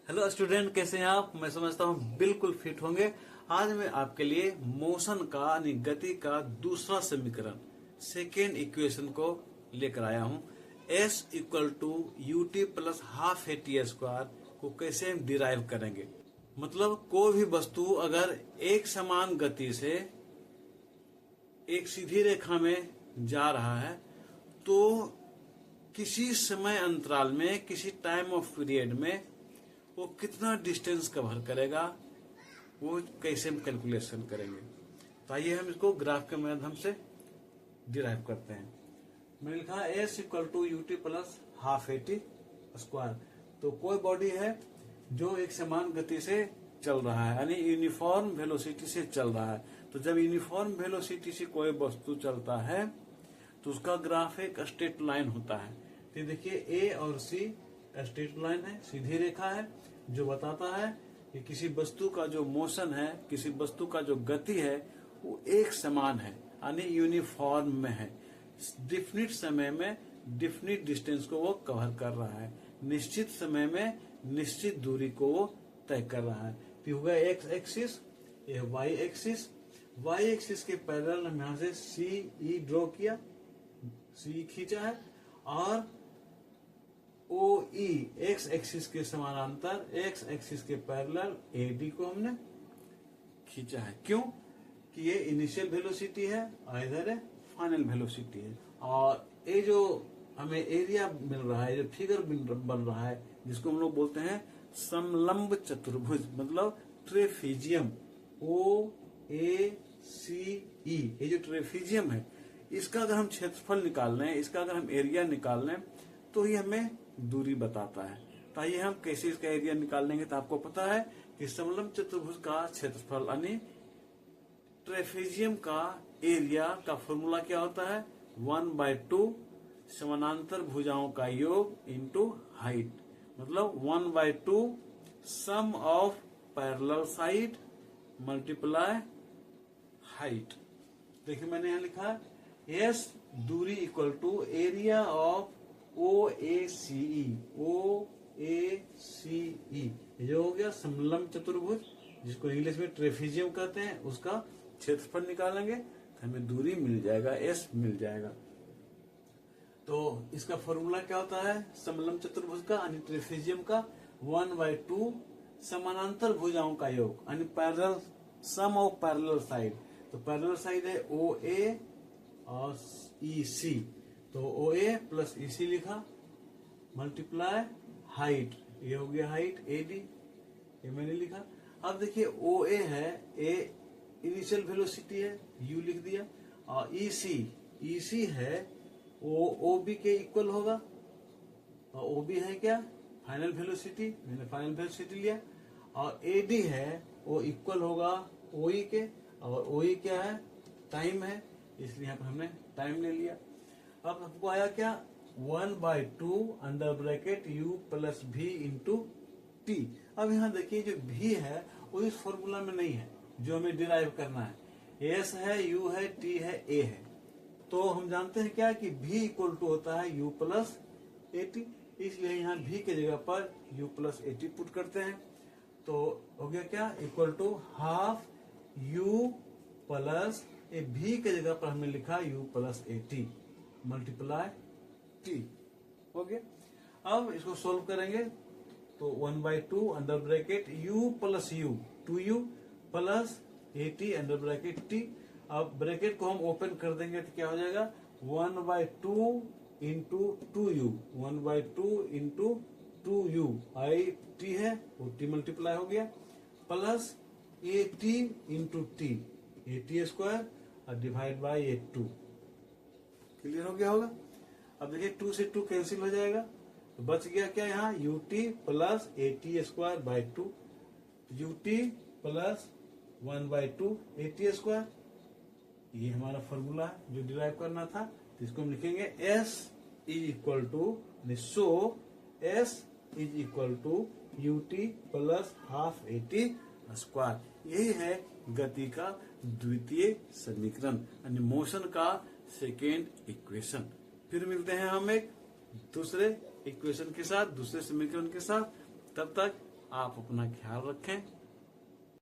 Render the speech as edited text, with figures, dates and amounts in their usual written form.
Hello student, कैसे हैं आप? मैं समझता हूँ बिल्कुल फिट होंगे। आज मैं आपके लिए मोशन का यानी गति का दूसरा समीकरण सेकेंड इक्वेशन को लेकर आया हूँ। s equal to u t plus half a t square को कैसे हम डिराइव करेंगे। मतलब कोई भी वस्तु अगर एक समान गति से एक सीधी रेखा में जा रहा है तो किसी समय अंतराल में, किसी टाइम ऑफ पीरियड में वो कितना डिस्टेंस कवर करेगा, वो कैसे हम कैलकुलेशन करेंगे। तो आइए हम इसको ग्राफ के माध्यम से डिराइव करते हैं। मैंने लिखा s equal to u t plus half a t square. तो कोई बॉडी है जो एक समान गति से चल रहा है, यानी यूनिफॉर्म वेलोसिटी से चल रहा है। तो जब यूनिफॉर्म वेलोसिटी से कोई वस्तु चलता है तो उसका ग्राफ एक स्ट्रेट लाइन होता है। तो देखिए ए और सी स्ट्रेट लाइन है, सीधी रेखा है, जो बताता है कि किसी वस्तु का जो मोशन है, किसी वस्तु का जो गति है वो एक समान है, यानी यूनिफॉर्म में है। डिफिनिट समय में डिफिनिट डिस्टेंस को वो कवर कर रहा है, निश्चित समय में निश्चित दूरी को वो तय कर रहा है। तो होगा एक्स एक्सिस, ये वाई एक्सिस। वाई एक्सिस के पैरेलल हम यहां से सी ई ड्रॉ किया, सी खींचा है, और ओ ई एक्स एक्सिस के समानांतर एक्स एक्सिस के पैरेलल ए डी को हमने खींचा है। क्यों? कि ये इनिशियल वेलोसिटी है और इधर है फाइनल वेलोसिटी है। और ये जो हमें एरिया मिल रहा है, जो फिगर बन रहा है, जिसको हम लोग बोलते हैं समलंब चतुर्भुज, मतलब ट्रेफिजियम, ओ ए सी ई, ये जो ट्रेफिजियम है, इसका अगर हम क्षेत्रफल निकाल लें, इसका अगर हम एरिया निकाल लें तो ये हमें दूरी बताता है। तो आइए हम कैसे इसका एरिया निकाल लेंगे। तो आपको पता है कि समलंब चतुर्भुज का क्षेत्रफल यानी ट्रेफिजियम का एरिया का फॉर्मूला क्या होता है? 1/2 समानांतर भुजाओं का योग इंटू हाइट, मतलब 1/2 sum of parallel side multiply height. देखिए मैंने यहां लिखा एस दूरी equal to area of O A C E, O A C E, जो हो गया समलंब चतुर्भुज, जिसको इंग्लिश में ट्रेफिजियम कहते हैं, उसका क्षेत्रफल निकालेंगे तो हमें दूरी मिल जाएगा, एस मिल जाएगा। तो इसका फॉर्मूला क्या होता है समलंब चतुर्भुज का यानी ट्रेफिजियम का? 1/2 समानांतर भुजाओं का योग, यानी parallel sum of parallel side. तो पैरेलल साइड है ओ ए और ई सी, तो ओ ए प्लस ई सी लिखा, मल्टीप्लाई हाइट, ये हो गया हाइट ए डी, ये मैंने लिखा। अब देखिए ओ ए है, ए इनिशियल वेलोसिटी है, यू लिख दिया, और ई सी है ओ बी के इक्वल होगा, और ओ बी है क्या? फाइनल वेलोसिटी, मैंने फाइनल वेलोसिटी लिया। और ए डी है वो इक्वल होगा ओ ई के, और ओ ई क्या है? टाइम है, इसलिए यहाँ पर हमने टाइम ले लिया। अब हमको आया क्या? 1/2 under bracket u plus v into T. अब यहाँ देखिए जो v है वो इस फॉर्मूला में नहीं है, जो हमें डिराइव करना है। s है, u है, t है, a है। तो हम जानते हैं क्या कि v इक्वल टू होता है u प्लस ए टी, इसलिए यहाँ v के जगह पर u plus a t put करते हैं। तो हो गया क्या? Equal to half u plus a v के जगह पर हमने लिखा u plus a t multiply t, हो गया। अब इसको सोल्व करेंगे तो 1/2 under bracket u plus u 2u plus a t under bracket t. अब ब्रैकेट को हम ओपन कर देंगे तो क्या हो जाएगा? 1/2 into 2u, 1/2 into 2u, I T है वो टी मल्टीप्लाई हो गया, plus a T into T, A t square और डिवाइड बाई ए 2। क्लियर हो गया होगा? अब देखिए 2 से 2 कैंसिल हो जाएगा, तो बच गया क्या यहाँ? You t plus a t square by 2, you t plus 1/2 A t square. ये हमारा फॉर्मूला है जो डिराइव करना था। तो इसको हम लिखेंगे s is equal to, so s is equal to u t plus half a t square. यही है गति का द्वितीय समीकरण, यानी मोशन का सेकेंड इक्वेशन। फिर मिलते हैं हम एक दूसरे इक्वेशन के साथ, दूसरे समीकरण के साथ। तब तक आप अपना ख्याल रखें।